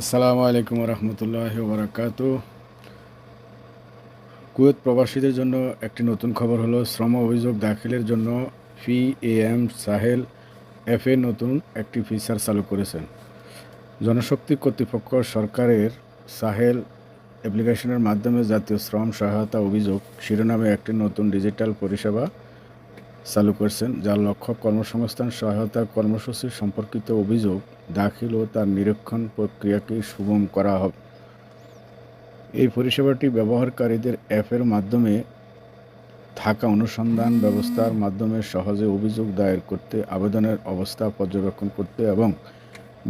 আসসালামু আলাইকুম রহমতুল্লাহি ওয়া বারাকাতুহু। কুয়েত প্রবাসীদের জন্য একটি নতুন খবর হলো, শ্রম অভিযোগ দাখিলের জন্য পিএম সাহেল অ্যাপে নতুন একটি ফিচার চালু করেছেন জনশক্তি কর্তৃপক্ষ। সরকারের সাহেল অ্যাপ্লিকেশনের মাধ্যমে জাতীয় শ্রম সহায়তা অভিযোগ শিরোনামে একটি নতুন ডিজিটাল পরিষেবা চালু করেছেন, যার লক্ষ্য কর্মসংস্থান সহায়তা কর্মসূচি সম্পর্কিত অভিযোগ দাখিল ও তার নিরীক্ষণ প্রক্রিয়াকে সুগম করা হবে। এই পরিষেবাটি ব্যবহারকারীদের অ্যাপের মাধ্যমে থাকা অনুসন্ধান ব্যবস্থার মাধ্যমে সহজে অভিযোগ দায়ের করতে, আবেদনের অবস্থা পর্যবেক্ষণ করতে এবং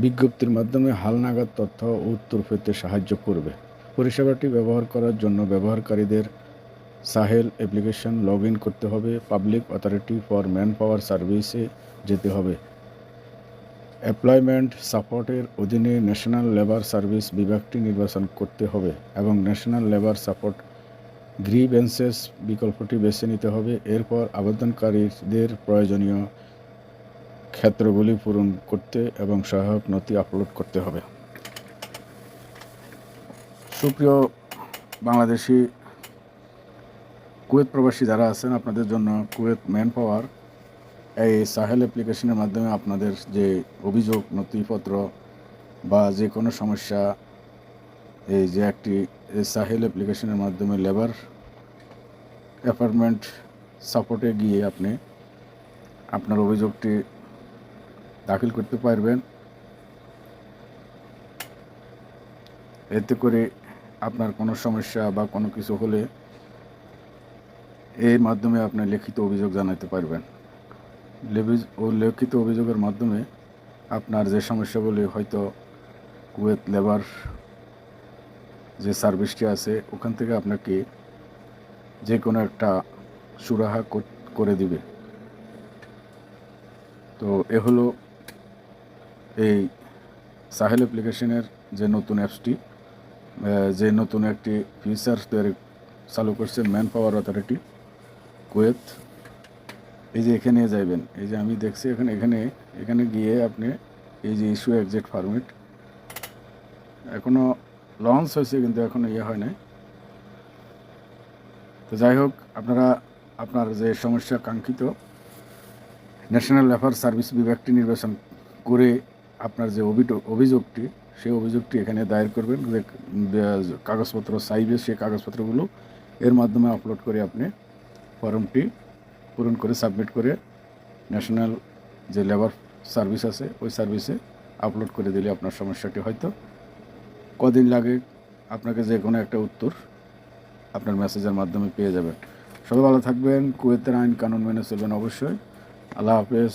বিজ্ঞপ্তির মাধ্যমে হালনাগাদ তথ্য ও উত্তর পেতে সাহায্য করবে। পরিষেবাটি ব্যবহার করার জন্য ব্যবহারকারীদের সাহেল অ্যাপ্লিকেশন লগ ইন করতে হবে, public authority for man power সার্ভিসে যেতে হবে, এমপ্লয়মেন্ট সাপোর্টের অধীনে ন্যাশনাল লেবার সার্ভিস বিভাগটি নির্বাচন করতে হবে এবং ন্যাশনাল লেবার সাপোর্ট গ্রিভেন্সেস বিকল্পটি বেছে নিতে হবে। এরপর আবেদনকারীদের প্রয়োজনীয় ক্ষেত্রগুলি পূরণ করতে এবং সহায়ক নথি আপলোড করতে হবে। সুপ্রিয় বাংলাদেশি কুয়েত প্রবাসী যারা আছেন, আপনাদের জন্য কুয়েত ম্যান পাওয়ার এই সাহেল অ্যাপ্লিকেশনের মাধ্যমে আপনাদের যে অভিযোগ নথিপত্র বা যে কোনো সমস্যা, এই যে একটি সাহেল অ্যাপ্লিকেশনের মাধ্যমে লেবার অ্যাপার্টমেন্ট সাপোর্টে গিয়ে আপনি আপনার অভিযোগটি দাখিল করতে পারবেন। এতে করে আপনার কোনো সমস্যা বা কোনো কিছু হলে এই মাধ্যমে আপনি লিখিত অভিযোগ জানাতে পারবেন। লিখিত অভিযোগের মাধ্যমে আপনার যে সমস্যাগুলি হয়তো কুয়েত লেবার যে সার্ভিসটি আছে ওখান থেকে আপনাকে যে কোনো একটা সুরাহা করে দিবে। তো এ হলো এই সাহেল অ্যাপ্লিকেশনের যে নতুন অ্যাপসটি, যে নতুন একটি ফিচার তৈরি চালু করছে ম্যান পাওয়ার অথরিটি কুয়েত। এই যে এখানে যাইবেন, এই যে আমি দেখছি এখানে গিয়ে আপনি এই যে ইস্যু এক্সিট পারমিট এখনও লঞ্চ হয়েছে কিন্তু এখনও হয় নাই। তো যাই হোক, আপনারা আপনার যে সমস্যা কাঙ্ক্ষিত ন্যাশনাল লেবার সার্ভিস বিভাগটি নির্বাচন করে আপনার যে অভিযোগটি সেই অভিযোগটি এখানে দায়ের করবেন। যে কাগজপত্র চাইবে সেই কাগজপত্রগুলো এর মাধ্যমে আপলোড করে আপনি ফর্মটি পূরণ করে সাবমিট করে ন্যাশনাল যে লেবার সার্ভিস আছে ওই সার্ভিসে আপলোড করে দিলে আপনার সমস্যাটি হয়তো কদিন লাগে আপনাকে যে কোনো একটা উত্তর আপনার মেসেজের মাধ্যমে পেয়ে যাবেন। সবাই ভালো থাকবেন, কুয়েতের আইন কানুন মেনে চলবেন অবশ্যই। আল্লাহ হাফেজ।